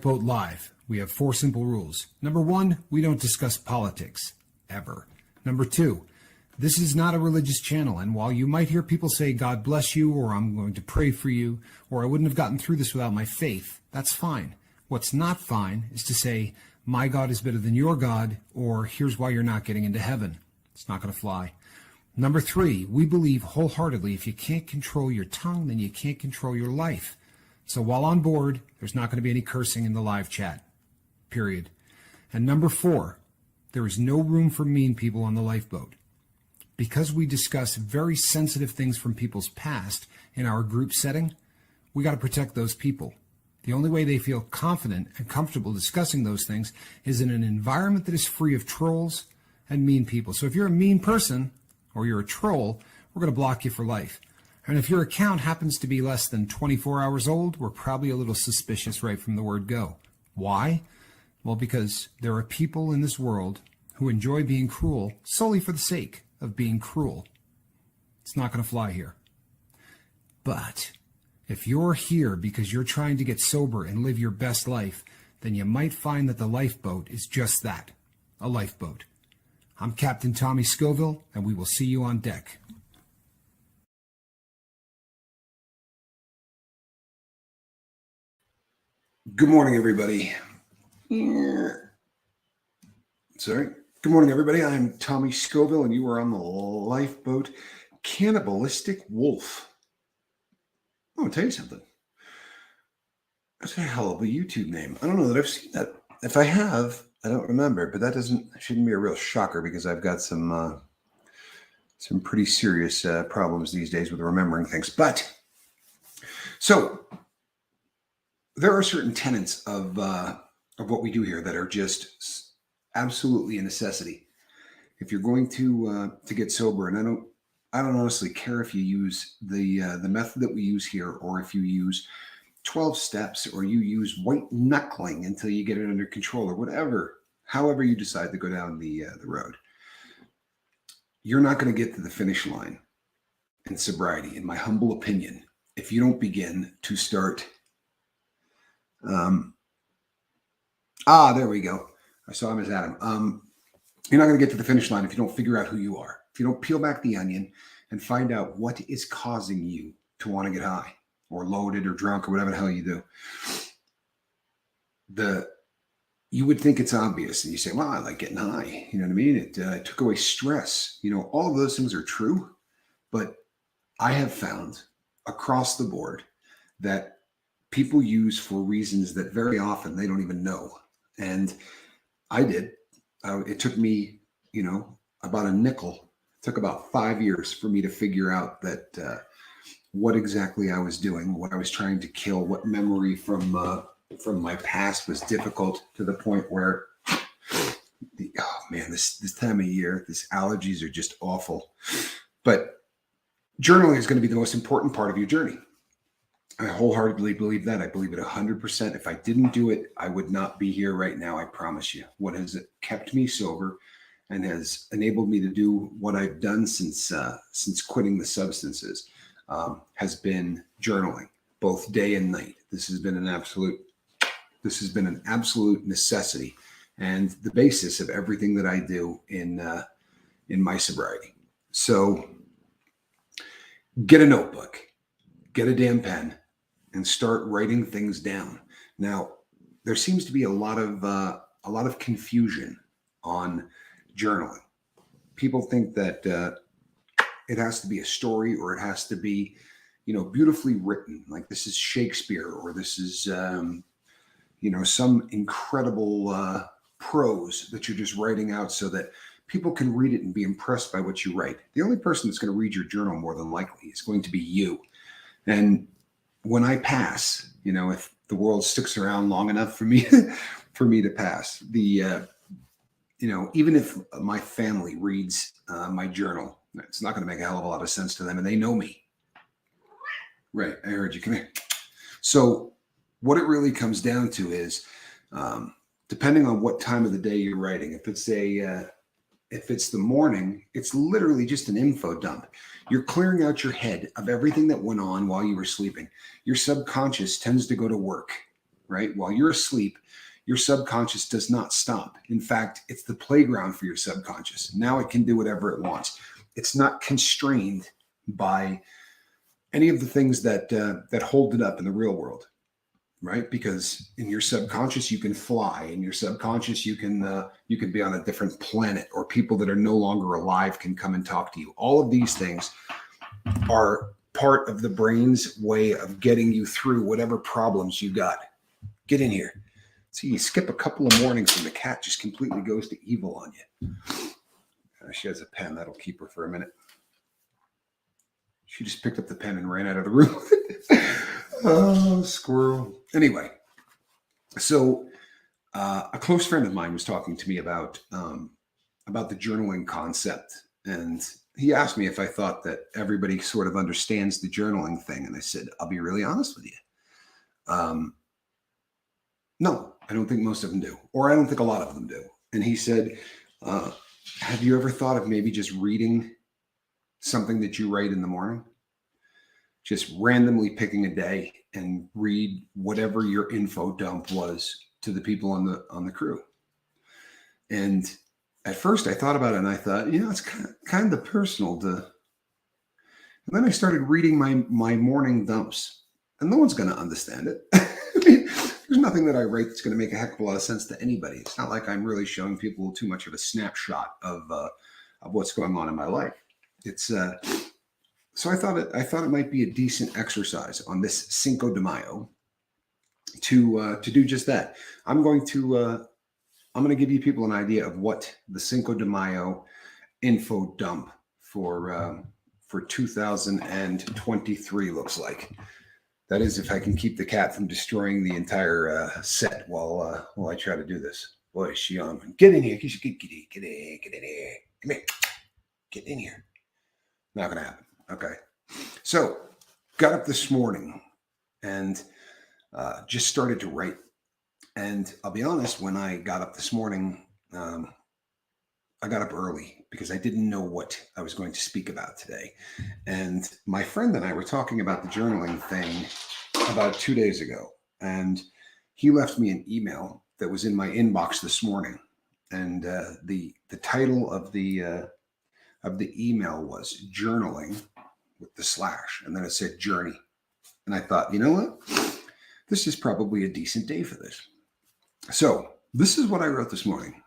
Lifeboat Live, we have 4 simple rules. Number 1, we don't discuss politics, ever. Number 2, this is not a religious channel, and while you might hear people say, God bless you, or I'm going to pray for you, or I wouldn't have gotten through this without my faith, that's fine. What's not fine is to say, my God is better than your God, or here's why you're not getting into heaven. It's not going to fly. Number 3, we believe wholeheartedly if you can't control your tongue, then you can't control your life. So while on board, there's not going to be any cursing in the live chat, period. And number 4, there is no room for mean people on the lifeboat. Because we discuss very sensitive things from people's past in our group setting, we got to protect those people. The only way they feel confident and comfortable discussing those things is in an environment that is free of trolls and mean people. So if you're a mean person or you're a troll, we're going to block you for life. And if your account happens to be less than 24 hours old, we're probably a little suspicious right from the word go. Why? Well, because there are people in this world who enjoy being cruel solely for the sake of being cruel. It's not going to fly here. But if you're here because you're trying to get sober and live your best life, then you might find that the lifeboat is just that, a lifeboat. I'm Captain Tommy Scoville, and we will see you on deck. Good morning, everybody. Sorry. Good morning, everybody. I'm Tommy Scoville, and you are on the lifeboat Cannibalistic Wolf. I'm going to tell you something. That's a hell of a YouTube name. I don't know that I've seen that. If I have, I don't remember, but that shouldn't be a real shocker because I've got some pretty serious problems these days with remembering things. But, so, there are certain tenets of what we do here that are just absolutely a necessity. If you're going to get sober, and I don't honestly care if you use the method that we use here, or if you use 12 steps, or you use white knuckling until you get it under control, or whatever, however you decide to go down the road. You're not going to get to the finish line in sobriety, in my humble opinion, if you don't begin to start. There we go. I saw him as Adam. You're not going to get to the finish line if you don't figure out who you are. If you don't peel back the onion and find out what is causing you to want to get high or loaded or drunk or whatever the hell you do. You would think it's obvious, and you say, well, I like getting high. You know what I mean? It took away stress. You know, all of those things are true, but I have found across the board that people use for reasons that very often they don't even know. And I did. It took me, about a nickel. It took about 5 years for me to figure out that what exactly I was doing, what I was trying to kill, what memory from my past was difficult to the point where, this time of year, these allergies are just awful. But journaling is going to be the most important part of your journey. I wholeheartedly believe that. I believe it 100%. If I didn't do it, I would not be here right now. I promise you. What has kept me sober and has enabled me to do what I've done since quitting the substances has been journaling, both day and night. This has been an absolute necessity and the basis of everything that I do in my sobriety. So get a notebook, get a damn pen, and start writing things down. Now, there seems to be a lot of confusion on journaling. People think that it has to be a story, or it has to be, beautifully written, like this is Shakespeare, or this is, some incredible prose that you're just writing out so that people can read it and be impressed by what you write. The only person that's going to read your journal more than likely is going to be you. And when I pass, if the world sticks around long enough for me to pass, even if my family reads my journal, it's not going to make a hell of a lot of sense to them, and they know me. Right, I heard you. Come here. So what it really comes down to is, depending on what time of the day you're writing, if it's the morning, it's literally just an info dump. You're clearing out your head of everything that went on while you were sleeping. Your subconscious tends to go to work. right? While you're asleep, your subconscious does not stop. In fact, it's the playground for your subconscious. Now it can do whatever it wants. It's not constrained by any of the things that hold it up in the real world, right? Because in your subconscious you can fly. In your subconscious you can be on a different planet, or people that are no longer alive can come and talk to you. All of these things are part of the brain's way of getting you through whatever problems you got. Get in here. See, you skip a couple of mornings and the cat just completely goes to evil on you. She has a pen. That'll keep her for a minute. She just picked up the pen and ran out of the room. Oh, squirrel. Anyway, so a close friend of mine was talking to me about the journaling concept. And he asked me if I thought that everybody sort of understands the journaling thing. And I said, I'll be really honest with you. No, I don't think most of them do, or I don't think a lot of them do. And he said, have you ever thought of maybe just reading something that you write in the morning? Just randomly picking a day and read whatever your info dump was to the people on the crew. And at first I thought about it and I thought, it's kind of personal to. And then I started reading my morning dumps, and no one's going to understand it. I mean, there's nothing that I write that's going to make a heck of a lot of sense to anybody. It's not like I'm really showing people too much of a snapshot of what's going on in my life. It's so I thought it might be a decent exercise on this Cinco de Mayo to do just that. I'm going to give you people an idea of what the Cinco de Mayo info dump for 2023 looks like. That is, if I can keep the cat from destroying the entire set while I try to do this. Boy, is she on. Get in here. Get in here. Come here. Get in here. Not going to happen. Okay. So, got up this morning and just started to write. And I'll be honest, when I got up this morning, I got up early because I didn't know what I was going to speak about today. And my friend and I were talking about the journaling thing about 2 days ago. And he left me an email that was in my inbox this morning. And the title of the email was journaling with the slash. And then it said journey. And I thought, you know what? This is probably a decent day for this. So this is what I wrote this morning.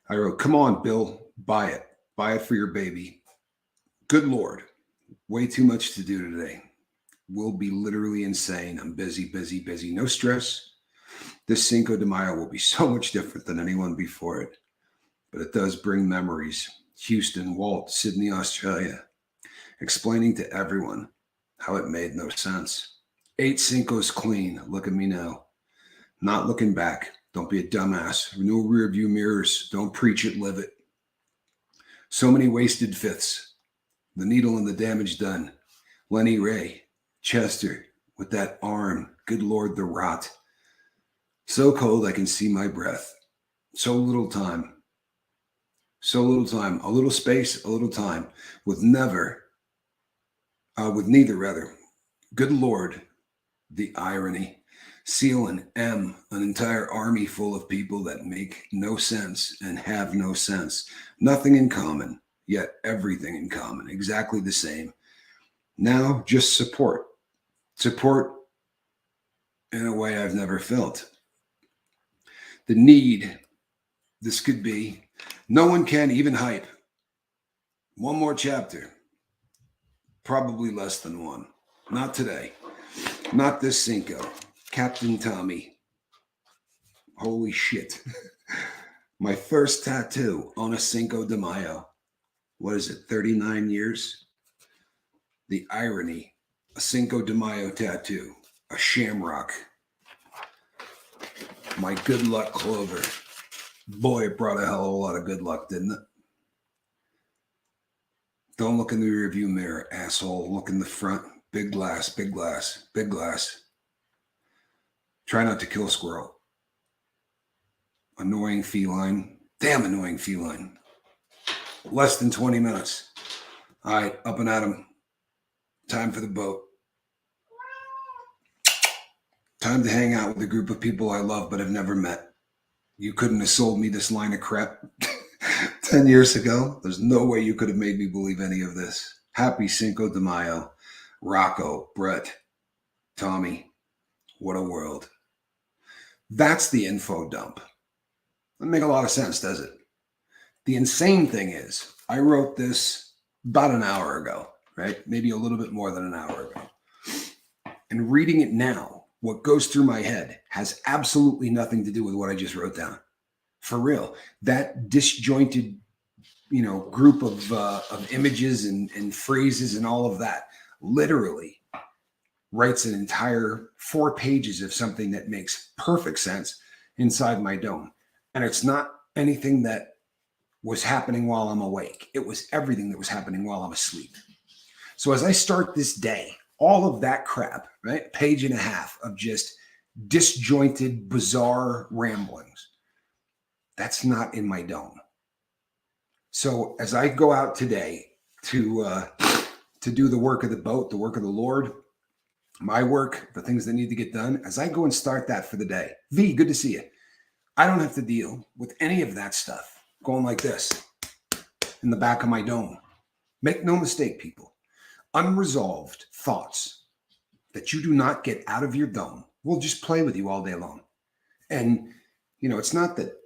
I wrote, come on, Bill, buy it. Buy it for your baby. Good Lord, way too much to do today. We'll be literally insane. I'm busy, busy, busy. No stress. This Cinco de Mayo will be so much different than anyone before it. But it does bring memories. Houston, Walt, Sydney, Australia. Explaining to everyone how it made no sense. 8 Cincos clean. Look at me now. Not looking back. Don't be a dumbass. No rear view mirrors. Don't preach it, live it. So many wasted fifths. The needle and the damage done. Lenny Ray. Chester. With that arm. Good Lord, the rot. So cold I can see my breath. So little time. So little time. A little space, a little time. With neither. Good Lord, the irony. Seal and M, an entire army full of people that make no sense and have no sense. Nothing in common, yet everything in common. Exactly the same. Now, just support. Support in a way I've never felt. The need, this could be, no one can even hype. One more chapter. Probably less than one. Not today. Not this Cinco. Captain Tommy. Holy shit. My first tattoo on a Cinco de Mayo. What is it, 39 years? The irony. A Cinco de Mayo tattoo. A shamrock. My good luck clover. Boy, it brought a hell of a lot of good luck, didn't it? Don't look in the rearview mirror, asshole. Look in the front. Big glass, big glass, big glass. Try not to kill a squirrel. Annoying feline. Damn annoying feline. Less than 20 minutes. All right, up and at 'em. Time for the boat. Time to hang out with a group of people I love but have never met. You couldn't have sold me this line of crap 10 years ago. There's no way you could have made me believe any of this. Happy Cinco de Mayo. Rocco, Brett, Tommy. What a world. That's the info dump. Doesn't make a lot of sense, does it? The insane thing is, I wrote this about an hour ago, right? Maybe a little bit more than an hour ago. And reading it now, what goes through my head has absolutely nothing to do with what I just wrote down. For real. That disjointed, group of images and phrases and all of that literally writes an entire 4 pages of something that makes perfect sense inside my dome. And it's not anything that was happening while I'm awake. It was everything that was happening while I'm asleep. So as I start this day, all of that crap, right? Page and a half of just disjointed, bizarre ramblings. That's not in my dome. So as I go out today to do the work of the boat, the work of the Lord, my work, the things that need to get done, as I go and start that for the day. V, good to see you. I don't have to deal with any of that stuff going like this in the back of my dome. Make no mistake, people. Unresolved thoughts that you do not get out of your dome will just play with you all day long. And, it's not that,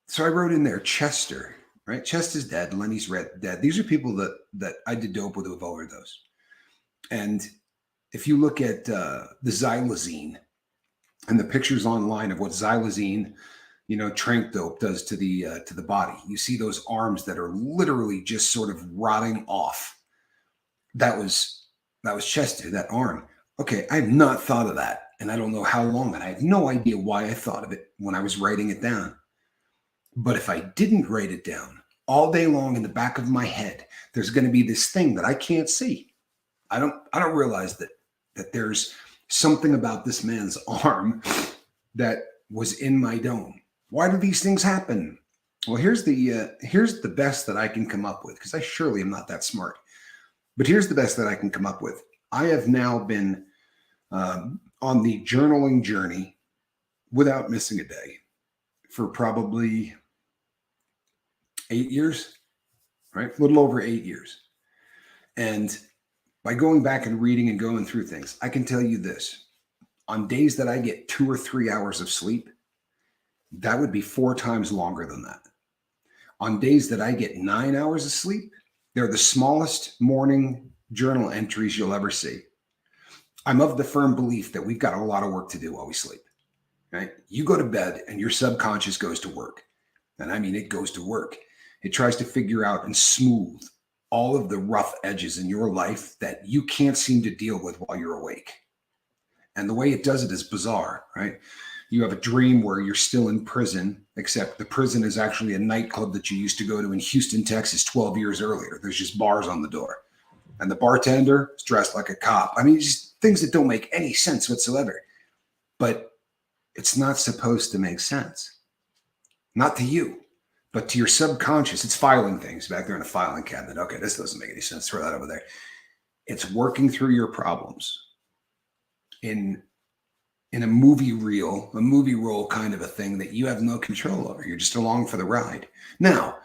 so I wrote in there Chester, right? Chester's dead. Lenny's dead. These are people that I did dope with who have overdosed. And if you look at the xylazine and the pictures online of what xylazine, trank dope does to the body, you see those arms that are literally just sort of rotting off. That was Chester, that arm. Okay, I have not thought of that, and I don't know how long, and I have no idea why I thought of it when I was writing it down. But if I didn't write it down, all day long in the back of my head, there's going to be this thing that I can't see. I don't realize that there's something about this man's arm that was in my dome. Why do these things happen? Well, here's the best that I can come up with, because I surely am not that smart. But here's the best that I can come up with. I have now been on the journaling journey without missing a day for probably 8 years, right? A little over 8 years. And by going back and reading and going through things, I can tell you this. On days that I get 2 or 3 hours of sleep, that would be 4 times longer than that. On days that I get 9 hours of sleep, they're the smallest morning journal entries you'll ever see. I'm of the firm belief that we've got a lot of work to do while we sleep, right? You go to bed and your subconscious goes to work. And it goes to work. It tries to figure out and smooth all of the rough edges in your life that you can't seem to deal with while you're awake. And the way it does it is bizarre, right? You have a dream where you're still in prison, except the prison is actually a nightclub that you used to go to in Houston, Texas 12 years earlier. There's just bars on the door. And the bartender is dressed like a cop. Just things that don't make any sense whatsoever. But it's not supposed to make sense. Not to you, but to your subconscious. It's filing things back there in a filing cabinet. Okay, this doesn't make any sense. Throw that over there. It's working through your problems in a movie roll kind of a thing that you have no control over. You're just along for the ride. Now,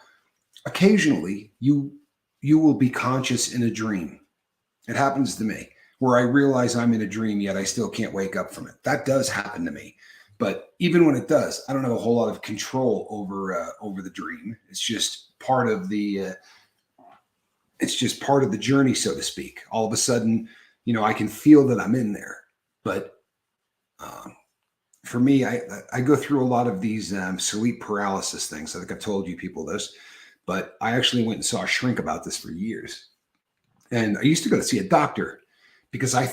occasionally you will be conscious in a dream. It happens to me where I realize I'm in a dream, yet I still can't wake up from it. That does happen to me. But even when it does, I don't have a whole lot of control over the dream. It's just part of the journey, so to speak. All of a sudden, I can feel that I'm in there. But for me, I go through a lot of these sleep paralysis things. I think I've told you people this, but I actually went and saw a shrink about this for years. And I used to go to see a doctor because I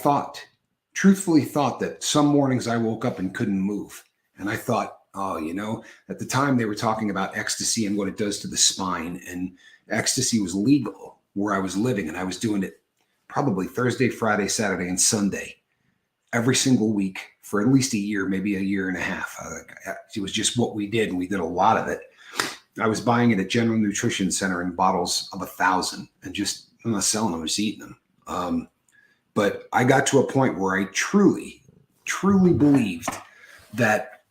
truthfully thought that some mornings I woke up and couldn't move. And I thought, at the time they were talking about ecstasy and what it does to the spine. And ecstasy was legal where I was living. And I was doing it probably Thursday, Friday, Saturday, and Sunday every single week for at least a year, maybe a year and a half. It was just what we did. And we did a lot of it. I was buying it at General Nutrition Center in bottles of 1,000 and I'm not selling them, I'm just eating them. But I got to a point where I truly truly believed that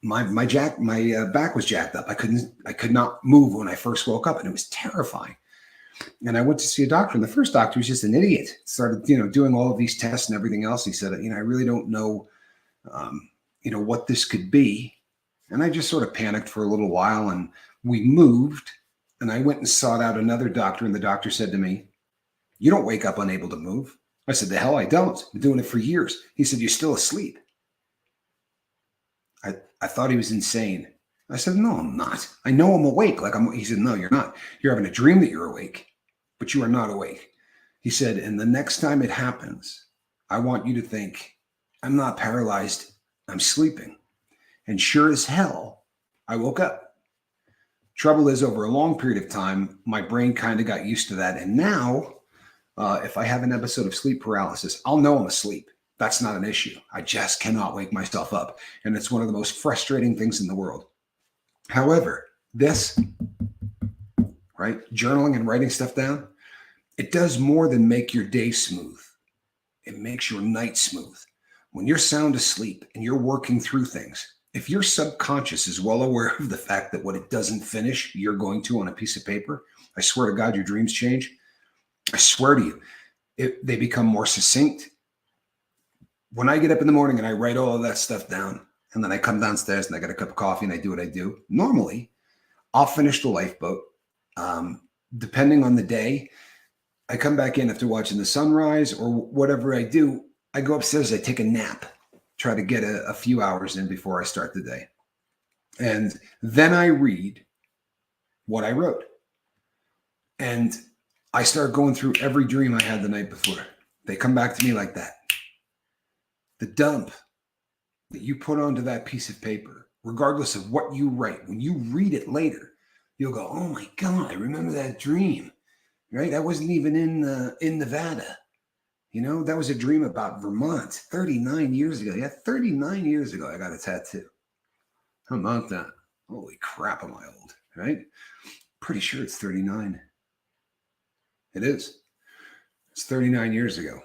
my back was jacked up. I could not move when I first woke up, and it was terrifying. And I went to see a doctor, and the first doctor was just an idiot. Started, doing all of these tests and everything else. He said, I really don't know, what this could be. And I just sort of panicked for a little while, and we moved, and I went and sought out another doctor, and the doctor said to me, "You don't wake up unable to move." I said, "The hell I don't. I've been doing it for years." He said, "You're still asleep." I thought he was insane. I said, "No, I'm not. I know I'm awake." He said, "No, you're not. You're having a dream that you're awake, but you are not awake." He said, "And the next time it happens, I want you to think, I'm not paralyzed. I'm sleeping." And sure as hell, I woke up. Trouble is, over a long period of time, my brain kind of got used to that. And now, if I have an episode of sleep paralysis, I'll know I'm asleep. That's not an issue. I just cannot wake myself up. And it's one of the most frustrating things in the world. However, this, right, journaling and writing stuff down, it does more than make your day smooth. It makes your night smooth. When you're sound asleep and you're working through things, if your subconscious is well aware of the fact that what it doesn't finish, you're going to on a piece of paper, I swear to God, your dreams change. I swear to you, they become more succinct. When I get up in the morning and I write all of that stuff down, and then I come downstairs and I get a cup of coffee and I do what I do, normally I'll finish the lifeboat. Depending on the day, I come back in after watching the sunrise or whatever I do. I go upstairs, I take a nap, try to get a few hours in before I start the day. And then I read what I wrote. And I start going through every dream I had the night before. They come back to me like that. The dump that you put onto that piece of paper, regardless of what you write, when you read it later, you'll go, "Oh my God, I remember that dream." Right? That wasn't even in Nevada. That was a dream about Vermont 39 years ago. Yeah, 39 years ago, I got a tattoo. How about that? Holy crap, am I old, right? Pretty sure it's 39. It is. It's 39 years ago.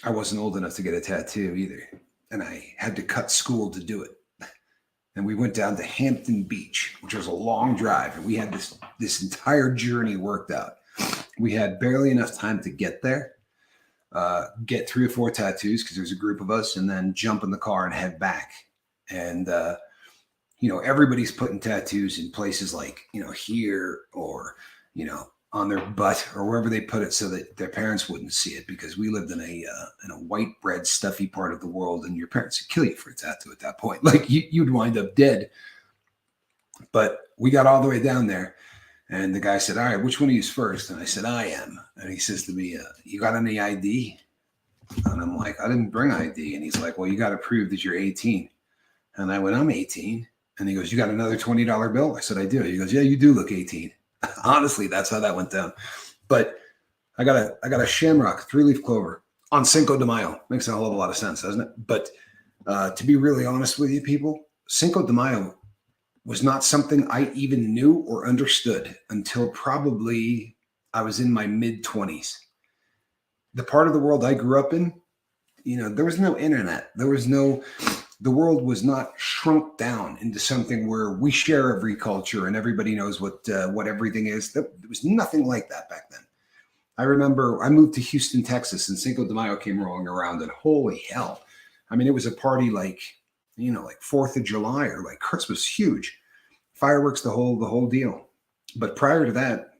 I wasn't old enough to get a tattoo either. And I had to cut school to do it. And we went down to Hampton Beach, which was a long drive. And we had this entire journey worked out. We had barely enough time to get there, get 3 or 4 tattoos because there was a group of us, and then jump in the car and head back. And, everybody's putting tattoos in places like, here or, on their butt or wherever they put it so that their parents wouldn't see it, because we lived in a white bread stuffy part of the world, and your parents would kill you for a tattoo at that point. Like you'd wind up dead. But we got all the way down there. And the guy said, "All right, which one of you's first?" And I said, "I am." And he says to me, "You got any ID?" And I'm like, "I didn't bring ID." And he's like, "Well, you got to prove that you're 18. And I went, "I'm 18. And he goes, "You got another $20 bill?" I said, "I do." He goes, "Yeah, you do look 18. Honestly, that's how that went down. But I got a shamrock, 3-leaf clover on Cinco de Mayo. Makes a hell of a lot of sense, doesn't it? But to be really honest with you, people, Cinco de Mayo was not something I even knew or understood until probably I was in my mid-20s. The part of the world I grew up in, there was no internet. The world was not shrunk down into something where we share every culture and everybody knows what everything is. There was nothing like that back then. I remember I moved to Houston, Texas, and Cinco de Mayo came rolling around, and holy hell. I mean, it was a party like 4th of July or like Christmas, huge. Fireworks, the whole deal. But prior to that,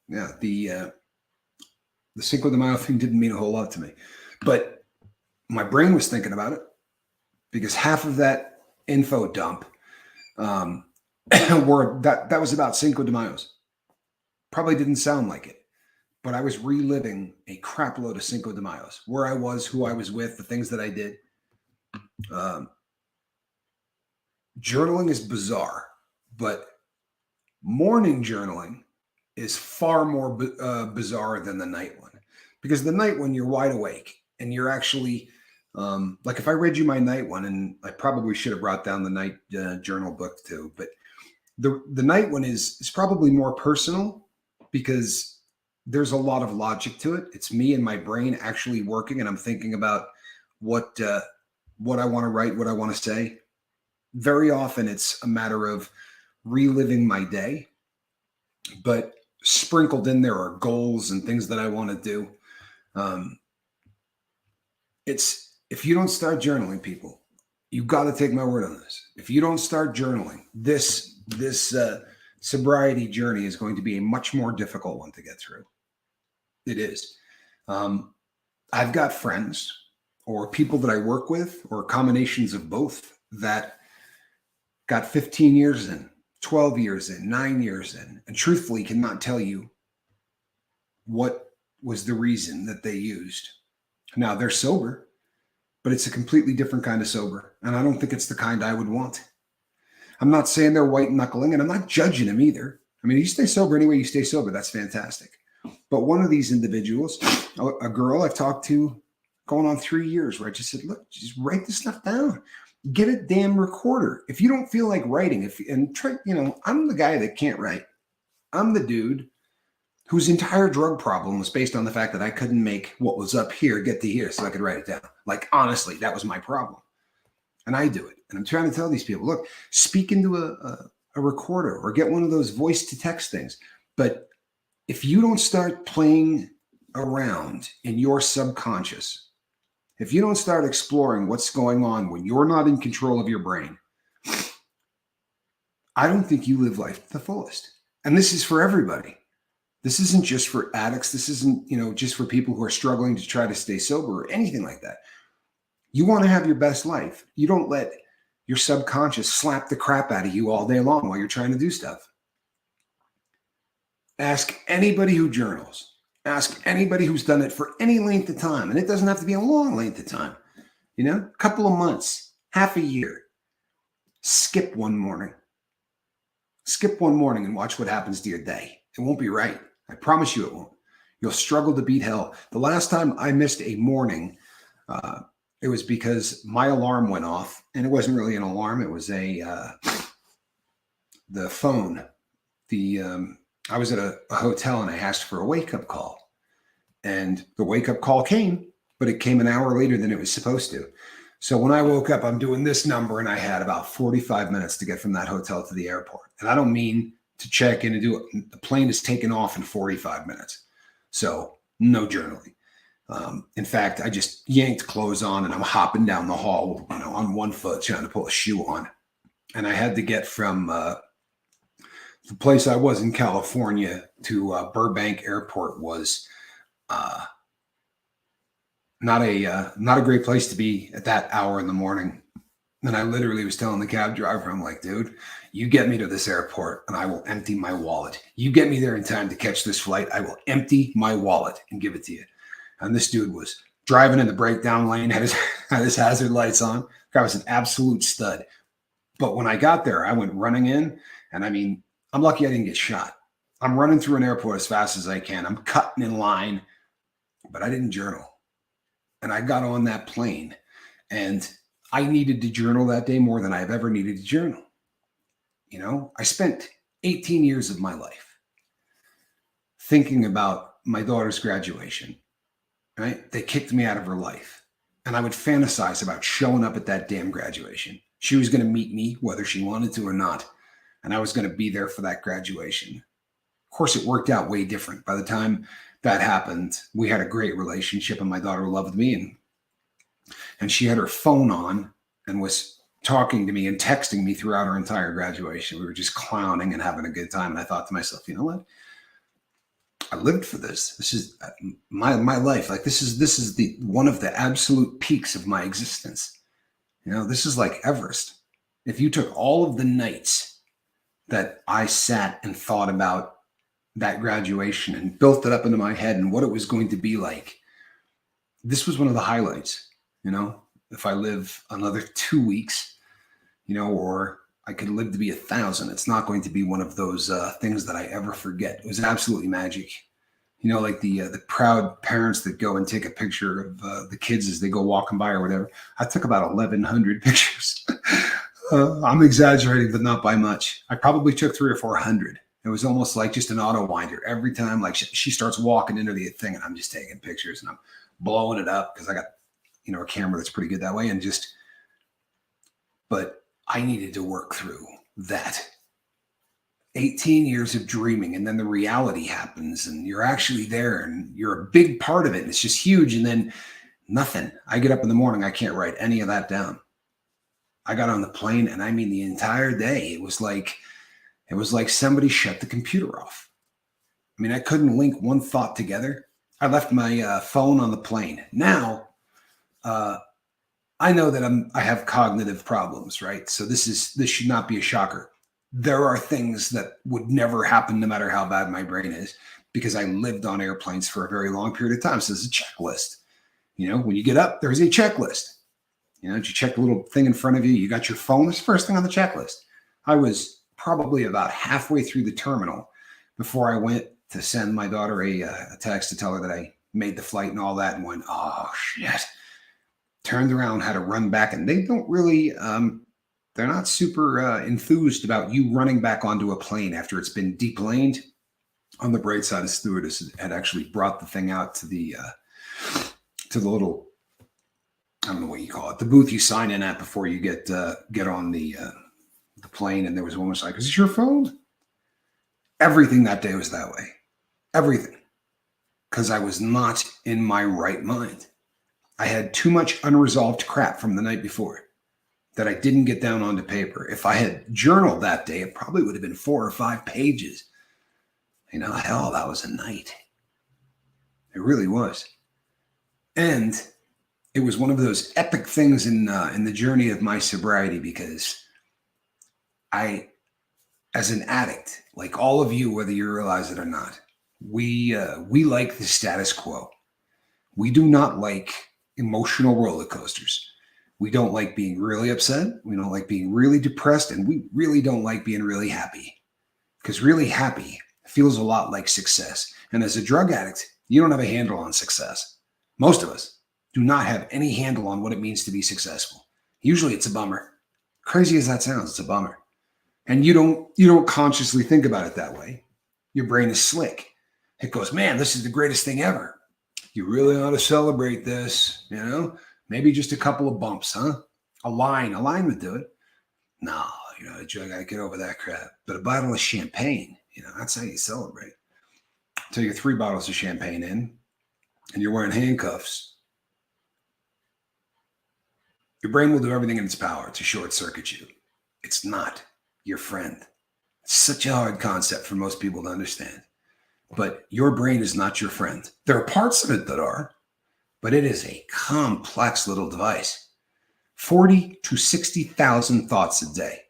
yeah, the Cinco de Mayo thing didn't mean a whole lot to me. But my brain was thinking about it, because half of that info dump that was about Cinco de Mayo's. Probably didn't sound like it, but I was reliving a crap load of Cinco de Mayo's, where I was, who I was with, the things that I did. Journaling is bizarre, but morning journaling is far more bizarre than the night one, because the night one, you're wide awake and you're actually like if I read you my night one, and I probably should have brought down the night journal book too, but the night one is probably more personal because there's a lot of logic to it. It's me and my brain actually working, and I'm thinking about what what I want to write, what I want to say. Very often it's a matter of reliving my day, but sprinkled in there are goals and things that I want to do. Um, it's if you don't start journaling, people, you've got to take my word on this. If you don't start journaling, this sobriety journey is going to be a much more difficult one to get through. It is. I've got friends or people that I work with, or combinations of both, that got 15 years in, 12 years in, 9 years in, and truthfully cannot tell you what was the reason that they used. Now they're sober, but it's a completely different kind of sober. And I don't think it's the kind I would want. I'm not saying they're white knuckling, and I'm not judging them either. I mean, you stay sober anyway, you stay sober. That's fantastic. But one of these individuals, a girl I've talked to going on 3 years, where I just said, look, just write this stuff down. Get a damn recorder. If you don't feel like writing, I'm the guy that can't write. I'm the dude whose entire drug problem was based on the fact that I couldn't make what was up here get to here so I could write it down. Like, honestly, that was my problem. And I do it. And I'm trying to tell these people, look, speak into a recorder or get one of those voice to text things. But if you don't start playing around in your subconscious, if you don't start exploring what's going on when you're not in control of your brain, I don't think you live life to the fullest. And this is for everybody. This isn't just for addicts. This isn't, just for people who are struggling to try to stay sober or anything like that. You want to have your best life. You don't let your subconscious slap the crap out of you all day long while you're trying to do stuff. Ask anybody who journals. Ask anybody who's done it for any length of time. And it doesn't have to be a long length of time. A couple of months, half a year. Skip one morning. Skip one morning and watch what happens to your day. It won't be right. I promise you it won't. You'll struggle to beat hell. The last time I missed a morning, it was because my alarm went off. And it wasn't really an alarm. It was the phone. I was at a hotel and I asked for a wake-up call. And the wake-up call came, but it came an hour later than it was supposed to. So when I woke up, I'm doing this number, and I had about 45 minutes to get from that hotel to the airport. And I don't mean to check in and do it. The plane is taking off in 45 minutes. So no journaling. In fact, I just yanked clothes on and I'm hopping down the hall, on one foot, trying to pull a shoe on. And I had to get from the place I was in California to Burbank Airport was not a great place to be at that hour in the morning. And I literally was telling the cab driver, I'm like, dude, you get me to this airport and I will empty my wallet. You get me there in time to catch this flight, I will empty my wallet and give it to you. And this dude was driving in the breakdown lane, had his hazard lights on. Guy was an absolute stud. But when I got there, I went running in, and I mean, I'm lucky I didn't get shot. I'm running through an airport as fast as I can. I'm cutting in line, but I didn't journal. And I got on that plane, and I needed to journal that day more than I've ever needed to journal. I spent 18 years of my life thinking about my daughter's graduation, right? They kicked me out of her life. And I would fantasize about showing up at that damn graduation. She was going to meet me, whether she wanted to or not. And I was going to be there for that graduation. Of course, it worked out way different. By the time that happened, we had a great relationship, and my daughter loved me. And she had her phone on and was talking to me and texting me throughout her entire graduation. We were just clowning and having a good time. And I thought to myself, you know what? I lived for this. This is my life. Like this is the one of the absolute peaks of my existence. This is like Everest. If you took all of the nights that I sat and thought about that graduation and built it up into my head and what it was going to be like, this was one of the highlights. If I live another 2 weeks, or I could live to be 1,000, it's not going to be one of those things that I ever forget. It was absolutely magic. Like the proud parents that go and take a picture of the kids as they go walking by or whatever. I took about 1,100 pictures. I'm exaggerating, but not by much. I probably took 300 or 400. It was almost like just an auto winder. Every time, like she starts walking into the thing, and I'm just taking pictures and I'm blowing it up because I got, a camera that's pretty good that way, and just But I needed to work through that 18 years of dreaming, and then the reality happens and you're actually there and you're a big part of it and it's just huge, and then nothing. I get up in the morning, I can't write any of that down. I got on the plane, and I mean the entire day, it was like somebody shut the computer off. I mean, I couldn't link one thought together. I left my phone on the plane. Now, I know that I have cognitive problems, right? So this should not be a shocker. There are things that would never happen no matter how bad my brain is, because I lived on airplanes for a very long period of time. So there's a checklist. When you get up, there's a checklist. You check the little thing in front of you. You got your phone. That's the first thing on the checklist. I was probably about halfway through the terminal before I went to send my daughter a text to tell her that I made the flight and all that, and went, oh, shit. Turned around, had to run back, and they don't really, they're not super enthused about you running back onto a plane after it's been deplaned. On the bright side, a stewardess had actually brought the thing out to the little, I don't know what you call it, the booth you sign in at before you get on the plane. And there was one was like, is it your phone? Everything that day was that way. Everything. Because I was not in my right mind. I had too much unresolved crap from the night before that I didn't get down onto paper. If I had journaled that day, it probably would have been 4 or 5 pages. Hell, that was a night. It really was. And it was one of those epic things in the journey of my sobriety, because I, as an addict, like all of you, whether you realize it or not, we like the status quo. We do not like emotional roller coasters. We don't like being really upset. We don't like being really depressed. And we really don't like being really happy, because really happy feels a lot like success. And as a drug addict, you don't have a handle on success. Most of us do not have any handle on what it means to be successful. Usually it's a bummer. Crazy as that sounds, it's a bummer. And you don't consciously think about it that way. Your brain is slick. It goes, man, this is the greatest thing ever. You really ought to celebrate this, maybe just a couple of bumps, huh? A line would do it. No, I got to get over that crap. But a bottle of champagne, that's how you celebrate. So you're 3 bottles of champagne in, and you're wearing handcuffs. Your brain will do everything in its power to short circuit you. It's not your friend. It's such a hard concept for most people to understand. But your brain is not your friend. There are parts of it that are, but it is a complex little device. 40 to 60,000 thoughts a day.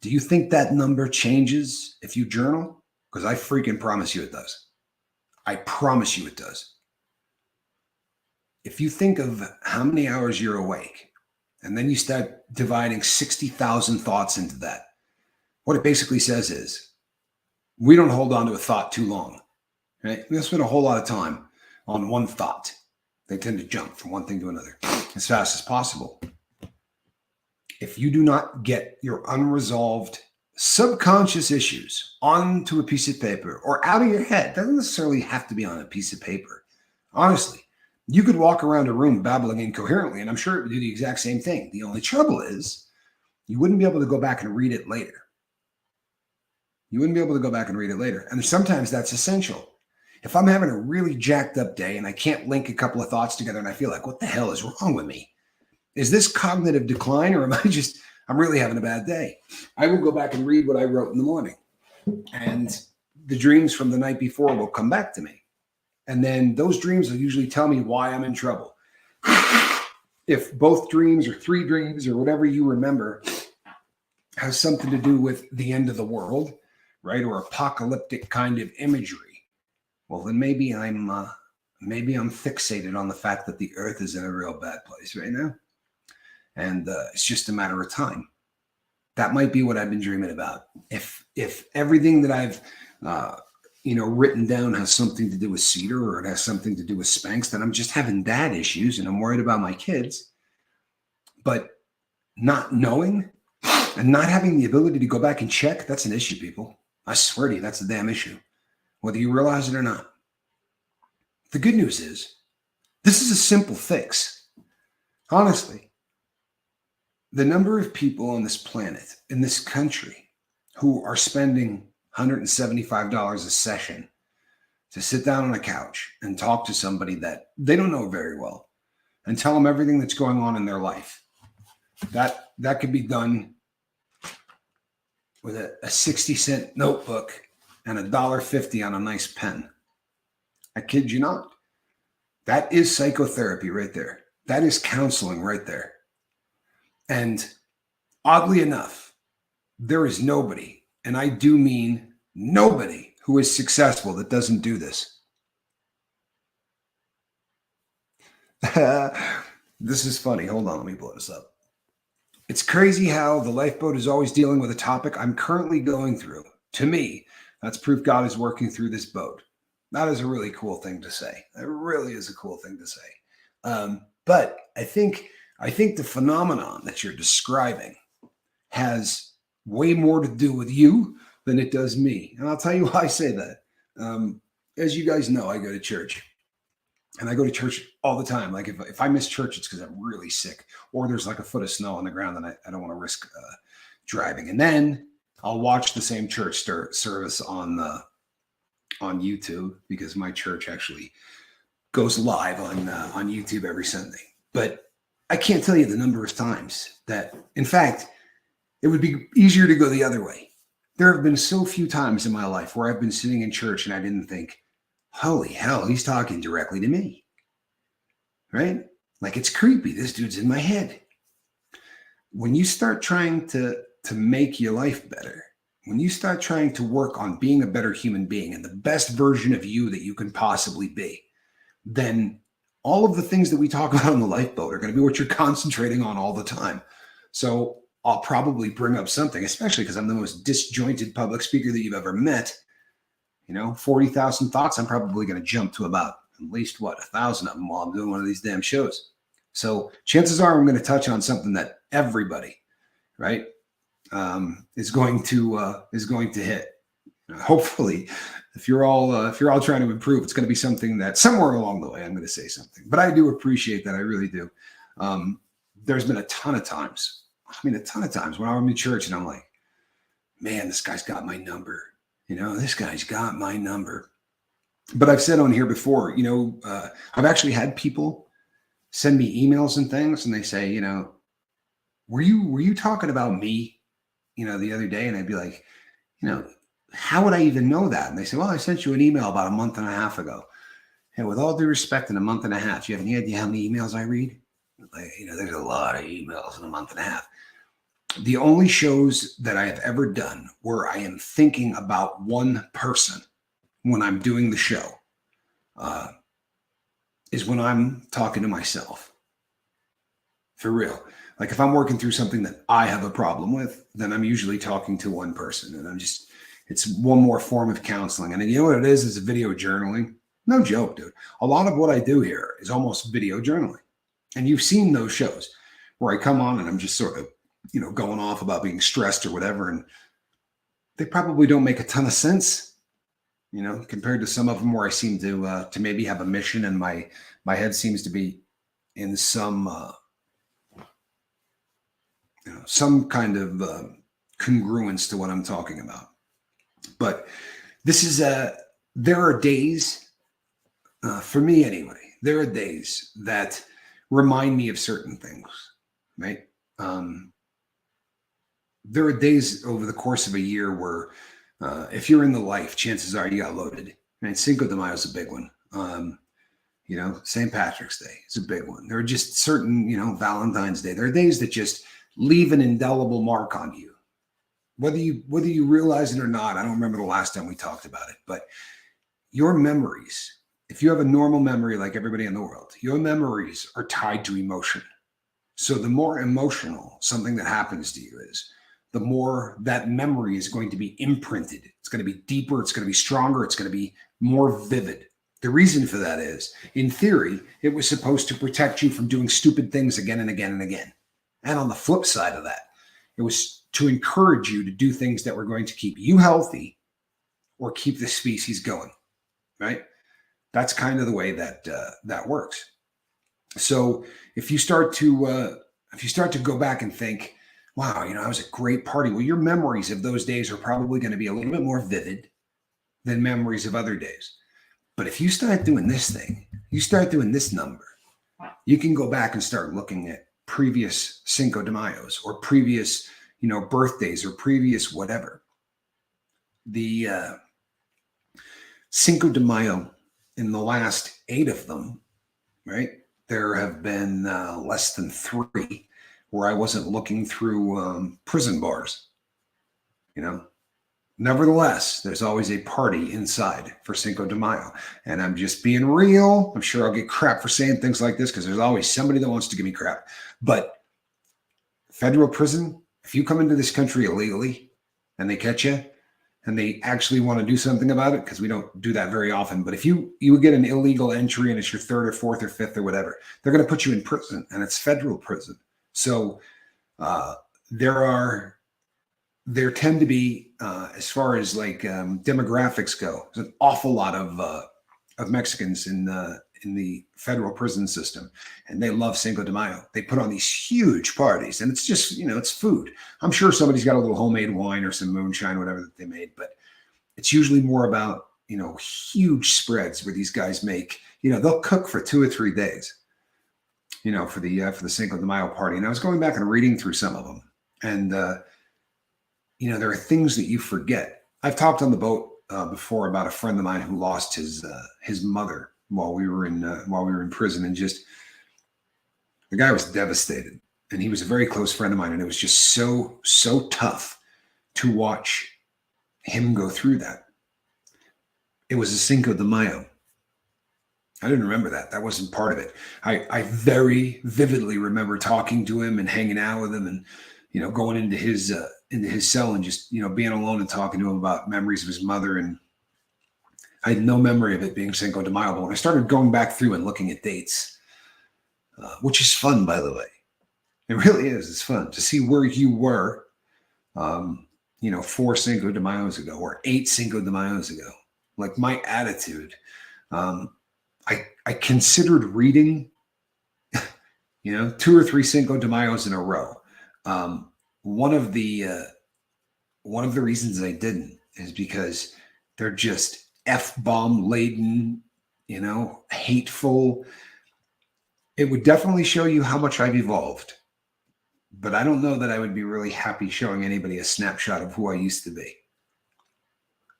Do you think that number changes if you journal? Because I freaking promise you it does. I promise you it does. If you think of how many hours you're awake, and then you start dividing 60,000 thoughts into that, what it basically says is, we don't hold on to a thought too long, right? We don't spend a whole lot of time on one thought. They tend to jump from one thing to another as fast as possible. If you do not get your unresolved subconscious issues onto a piece of paper or out of your head, it doesn't necessarily have to be on a piece of paper. Honestly, you could walk around a room babbling incoherently, and I'm sure it would do the exact same thing. The only trouble is you wouldn't be able to go back and read it later. And sometimes that's essential. If I'm having a really jacked up day and I can't link a couple of thoughts together and I feel like, what the hell is wrong with me? Is this cognitive decline, or I'm really having a bad day? I will go back and read what I wrote in the morning, and the dreams from the night before will come back to me. And then those dreams will usually tell me why I'm in trouble. If both dreams or 3 dreams or whatever you remember has something to do with the end of the world, right, or apocalyptic kind of imagery, well, then maybe I'm fixated on the fact that the earth is in a real bad place right now. And it's just a matter of time. That might be what I've been dreaming about. If everything that I've written down has something to do with Cedar, or it has something to do with Spanx, then I'm just having dad issues and I'm worried about my kids. But not knowing and not having the ability to go back and check, that's an issue, people. I swear to you, that's a damn issue, whether you realize it or not. The good news is, this is a simple fix. Honestly, the number of people on this planet, in this country, who are spending $175 a session to sit down on a couch and talk to somebody that they don't know very well and tell them everything that's going on in their life. That could be done with a 60-cent notebook and $1.50 on a nice pen. I kid you not. That is psychotherapy right there. That is counseling right there. And oddly enough, there is nobody, and I do mean nobody, who is successful that doesn't do this. This is funny. Hold on, let me blow this up. It's crazy how the lifeboat is always dealing with a topic I'm currently going through. To me, that's proof God is working through this boat. That is a really cool thing to say. It really is a cool thing to say. But I think the phenomenon that you're describing has way more to do with you than it does me. And I'll tell you why I say that. As you guys know, I go to church. And I go to church all the time. Like if I miss church, it's because I'm really sick, or there's like a foot of snow on the ground and I don't want to risk driving. And then I'll watch the same church service on YouTube, because my church actually goes live on YouTube every Sunday. But I can't tell you the number of times that, in fact, it would be easier to go the other way. There have been so few times in my life where I've been sitting in church and I didn't think, holy hell, he's talking directly to me, right? Like, it's creepy. This dude's in my head. When you start trying to make your life better, when you start trying to work on being a better human being and the best version of you that you can possibly be, then all of the things that we talk about on the lifeboat are going to be what you're concentrating on all the time. So I'll probably bring up something, especially because I'm the most disjointed public speaker that you've ever met. 40,000 thoughts, I'm probably going to jump to about at least 1,000 of them while I'm doing one of these damn shows. So chances are I'm going to touch on something that everybody, right, is going to hit. Hopefully, if you're all trying to improve, it's going to be something that somewhere along the way I'm going to say something. But I do appreciate that. I really do. There's been a ton of times when I'm in church and I'm like, man, this guy's got my number. This guy's got my number. But I've said on here before, I've actually had people send me emails and things, and they say, were you talking about me, the other day? And I'd be like, how would I even know that? And they say, well, I sent you an email about a month and a half ago. And with all due respect, in a month and a half, you have any idea how many emails I read? There's a lot of emails in a month and a half. The only shows that I have ever done where I am thinking about one person when I'm doing the show is when I'm talking to myself. For real. Like if I'm working through something that I have a problem with, then I'm usually talking to one person, and it's one more form of counseling. And you know what it is? It's video journaling. No joke, dude. A lot of what I do here is almost video journaling. And you've seen those shows where I come on and I'm just sort of, going off about being stressed or whatever. And they probably don't make a ton of sense, compared to some of them where I seem to maybe have a mission, and my head seems to be in some kind of congruence to what I'm talking about. But this is there are days, for me anyway, there are days that remind me of certain things, right? There are days over the course of a year where if you're in the life, chances are you got loaded. Right? Cinco de Mayo is a big one. St. Patrick's Day is a big one. There are just certain, Valentine's Day. There are days that just leave an indelible mark on you. Whether you realize it or not, I don't remember the last time we talked about it, but your memories, if you have a normal memory like everybody in the world, your memories are tied to emotion. So the more emotional something that happens to you is, the more that memory is going to be imprinted. It's going to be deeper. It's going to be stronger. It's going to be more vivid. The reason for that is, in theory, it was supposed to protect you from doing stupid things again and again and again. And on the flip side of that, it was to encourage you to do things that were going to keep you healthy or keep the species going, right? That's kind of the way that that works. So if you start to if you start to go back and think, wow, I was a great party. Well, your memories of those days are probably going to be a little bit more vivid than memories of other days. But if you start doing this thing, you start doing this number, you can go back and start looking at previous Cinco de Mayos or previous, birthdays or previous whatever. The Cinco de Mayo, in the last 8 of them, right? There have been less than 3 where I wasn't looking through prison bars. Nevertheless, there's always a party inside for Cinco de Mayo. And I'm just being real. I'm sure I'll get crap for saying things like this because there's always somebody that wants to give me crap. But federal prison, if you come into this country illegally and they catch you and they actually want to do something about it, because we don't do that very often, but if you get an illegal entry and it's your 3rd or 4th or 5th or whatever, they're going to put you in prison, and it's federal prison. So there tend to be, as far as like demographics go, there's an awful lot of Mexicans in the federal prison system, and they love Cinco de Mayo. They put on these huge parties, and it's just, it's food. I'm sure somebody's got a little homemade wine or some moonshine, whatever that they made, but it's usually more about, huge spreads where these guys make, they'll cook for 2 or 3 days, for the Cinco de Mayo party. And I was going back and reading through some of them, and there are things that you forget. I've talked on the boat before about a friend of mine who lost his mother while we were in prison, and just the guy was devastated. And he was a very close friend of mine, and it was just so tough to watch him go through that. It was a Cinco de Mayo. I didn't remember that. That wasn't part of it. I very vividly remember talking to him and hanging out with him, and going into his cell and just being alone and talking to him about memories of his mother. And I had no memory of it being Cinco de Mayo. But when I started going back through and looking at dates, which is fun, by the way, it really is. It's fun to see where you were, 4 Cinco de Mayos ago or 8 Cinco de Mayos ago. Like my attitude, I considered reading, 2 or 3 Cinco de Mayos in a row. One of the reasons I didn't is because they're just F-bomb laden, hateful. It would definitely show you how much I've evolved, but I don't know that I would be really happy showing anybody a snapshot of who I used to be.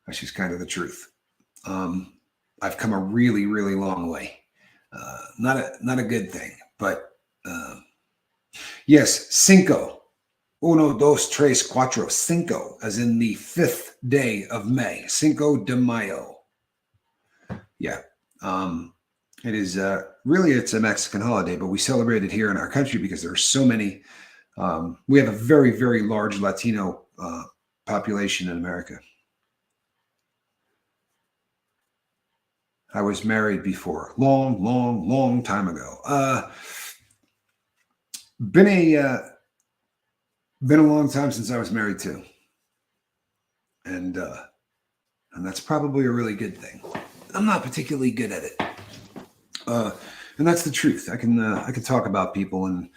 That's just kind of the truth. I've come a really, really long way. Not a good thing, but yes, Cinco. Uno, dos, tres, cuatro, cinco, as in the 5th day of May, Cinco de Mayo. Yeah. It is really, it's a Mexican holiday, but we celebrate it here in our country because there are so many. We have a very, very large Latino population in America. I was married before, long time ago. Been a long time since I was married too, and that's probably a really good thing. I'm not particularly good at it, and that's the truth. I can talk about people and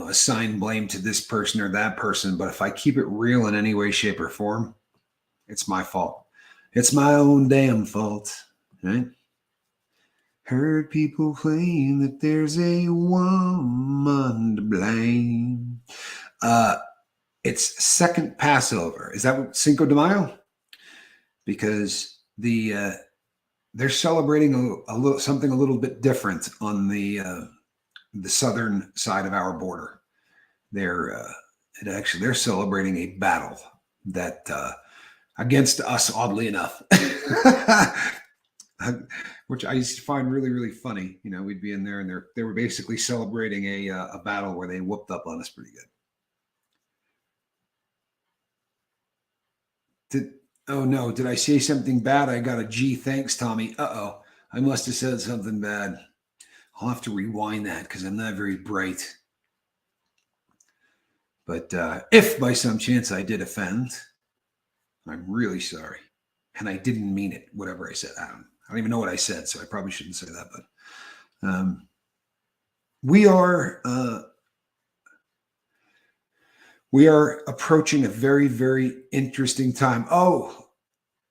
assign blame to this person or that person, but if I keep it real in any way, shape, or form, it's my fault. It's my own damn fault, right? Heard people claim that there's a woman to blame. It's second Passover. Is that what Cinco de Mayo? Because they're celebrating a little something a little bit different on the southern side of our border. They're celebrating a battle that against us, oddly enough. Which I used to find really, really funny. We'd be in there and they were basically celebrating a battle where they whooped up on us pretty good. Did I say something bad? I got a G. Thanks, Tommy. Uh-oh. I must have said something bad. I'll have to rewind that because I'm not very bright. But if by some chance I did offend, I'm really sorry. And I didn't mean it, whatever I said. I don't even know what I said, so I probably shouldn't say that. But we are approaching a very, very interesting time. Oh,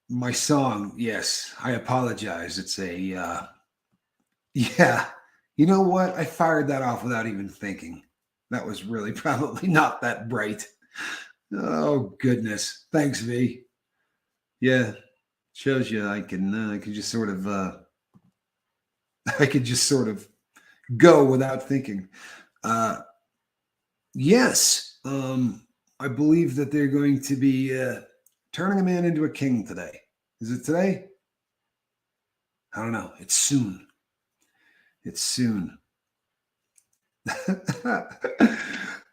my song. Yes, I apologize. It's a yeah. You know what? I fired that off without even thinking. That was really probably not that bright. Oh goodness. Thanks, V. Yeah, shows you I can just sort of I could just sort of go without thinking. Uh, yes, I believe that they're going to be turning a man into a king today. Is it today? I don't know. It's soon. It's soon.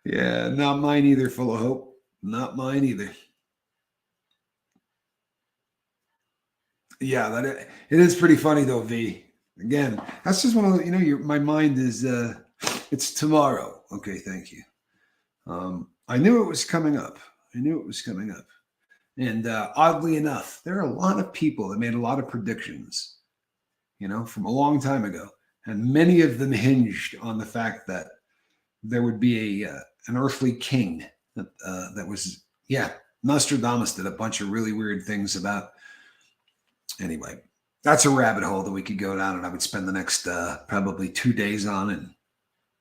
Yeah, not mine either, full of hope. Not mine either. Yeah, it is pretty funny though, V. Again, that's just one of the, my mind is it's tomorrow. Okay, thank you. I knew it was coming up. I knew it was coming up. And oddly enough, there are a lot of people that made a lot of predictions, from a long time ago. And many of them hinged on the fact that there would be an earthly king that was, yeah, Nostradamus did a bunch of really weird things about. Anyway, that's a rabbit hole that we could go down, and I would spend the next probably 2 days on, and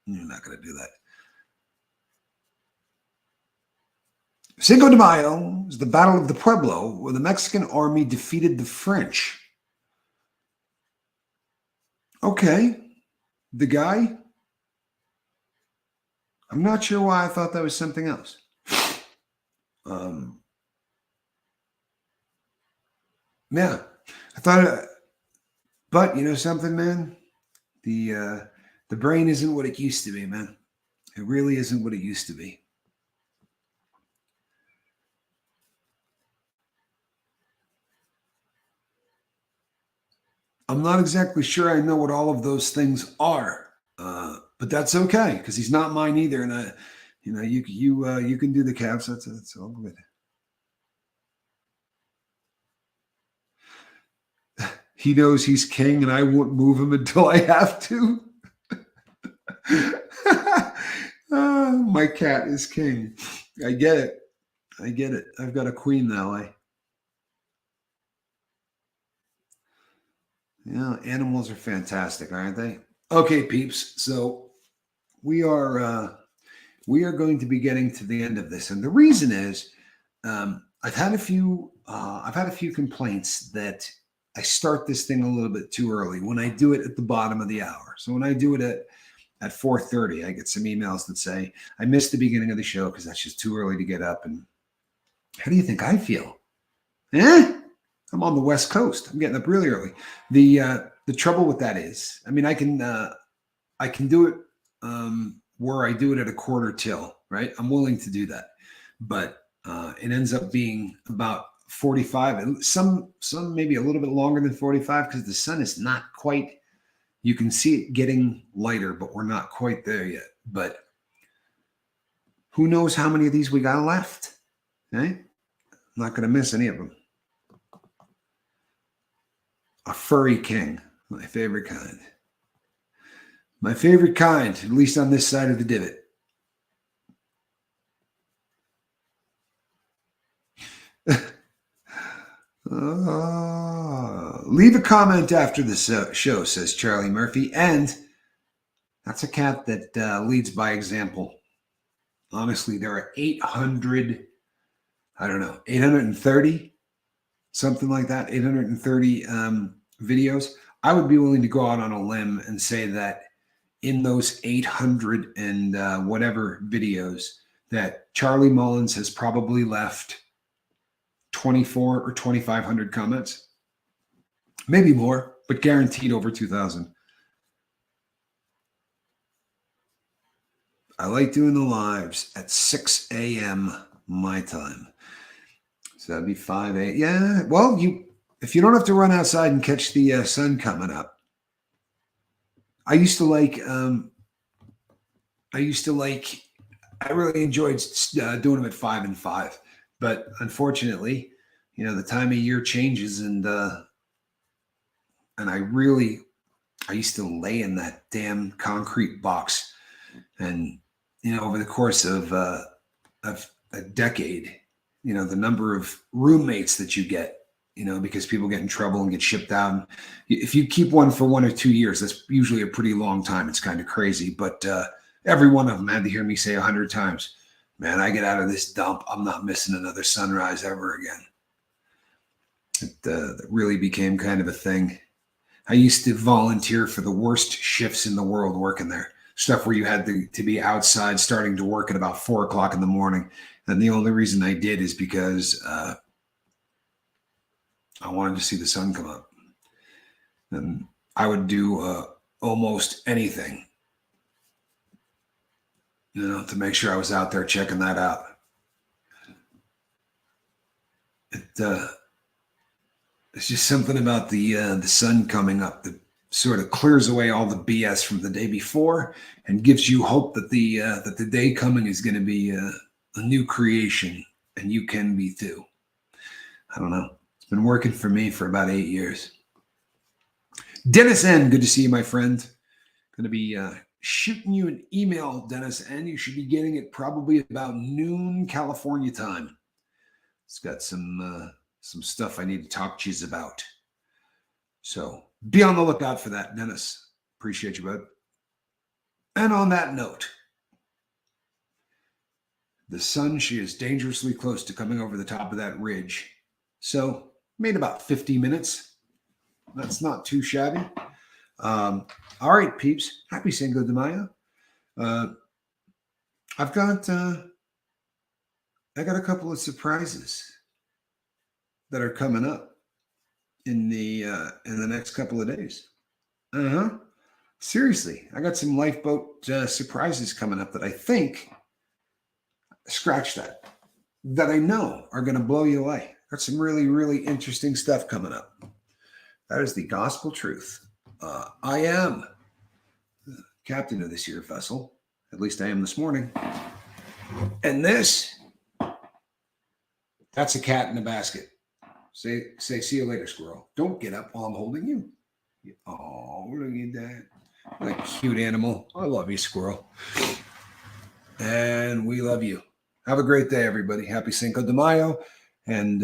you're not going to do that. Cinco de Mayo is the Battle of the Pueblo, where the Mexican army defeated the French. Okay, the guy. I'm not sure why I thought that was something else. Yeah, I thought, but you know something, man. The brain isn't what it used to be, man. It really isn't what it used to be. I'm not exactly sure I know what all of those things are, but that's okay because he's not mine either. And you can do the caps. That's all good. He knows he's king, and I won't move him until I have to. My cat is king. I get it. I get it. I've got a queen now. Animals are fantastic, aren't they? Okay, peeps. So we are going to be getting to the end of this, and the reason is I've had a few complaints that I start this thing a little bit too early when I do it at the bottom of the hour. So when I do it at 4:30, I get some emails that say I missed the beginning of the show because that's just too early to get up. And how do you think I feel? I'm on the West Coast. I'm getting up really early. The trouble with that is, I mean, I can do it where I do it at a quarter till, right? I'm willing to do that, but it ends up being about 45, and some maybe a little bit longer than 45 because the sun is not quite. You can see it getting lighter, but we're not quite there yet. But who knows how many of these we got left? Okay? I'm not going to miss any of them. A furry king, my favorite kind. My favorite kind, at least on this side of the divot. Leave a comment after the show, says Charlie Murphy. And that's a cat that leads by example. Honestly, there are 830, something like that, 830 videos. I would be willing to go out on a limb and say that in those 800 and whatever videos that Charlie Mullins has probably left 24 or 2,500 comments, maybe more, but guaranteed over 2,000. I like doing the lives at 6 a.m. my time. So that'd be 5 a.m. Yeah, well, if you don't have to run outside and catch the sun coming up. I really enjoyed doing them at 5 and 5, but unfortunately, the time of year changes, and I really I used to lay in that damn concrete box. And, over the course of a decade, the number of roommates that you get, because people get in trouble and get shipped out. If you keep one for 1 or 2 years, that's usually a pretty long time. It's kind of crazy. But every one of them had to hear me say 100 times, man, I get out of this dump, I'm not missing another sunrise ever again. That really became kind of a thing. I used to volunteer for the worst shifts in the world working there. Stuff where you had to be outside starting to work at about 4 o'clock in the morning. And the only reason I did is because I wanted to see the sun come up. And I would do almost anything, to make sure I was out there checking that out. It's just something about the sun coming up that sort of clears away all the BS from the day before and gives you hope that the day coming is going to be a new creation, and you can be too. I don't know. It's been working for me for about 8 years. Dennis N., good to see you, my friend. Going to be shooting you an email, Dennis N. You should be getting it probably about noon California time. It's got some stuff I need to talk to you about. So be on the lookout for that, Dennis. Appreciate you, bud. And on that note, the sun, she is dangerously close to coming over the top of that ridge. So made about 50 minutes. That's not too shabby. All right, peeps. Happy Cinco de Mayo. I got a couple of surprises that are coming up in the next couple of days. Seriously, I got some lifeboat surprises coming up that I think, scratch that I know are going to blow you away. Got some really, really interesting stuff coming up. That is the gospel truth. I am the captain of this here vessel. At least I am this morning. And that's a cat in a basket. Say, see you later, squirrel. Don't get up while I'm holding you. Oh, look at that. What a cute animal. I love you, squirrel. And we love you. Have a great day, everybody. Happy Cinco de Mayo. And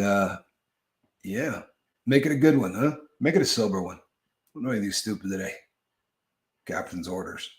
yeah, make it a good one, huh? Make it a sober one. Don't do anything stupid today. Captain's orders.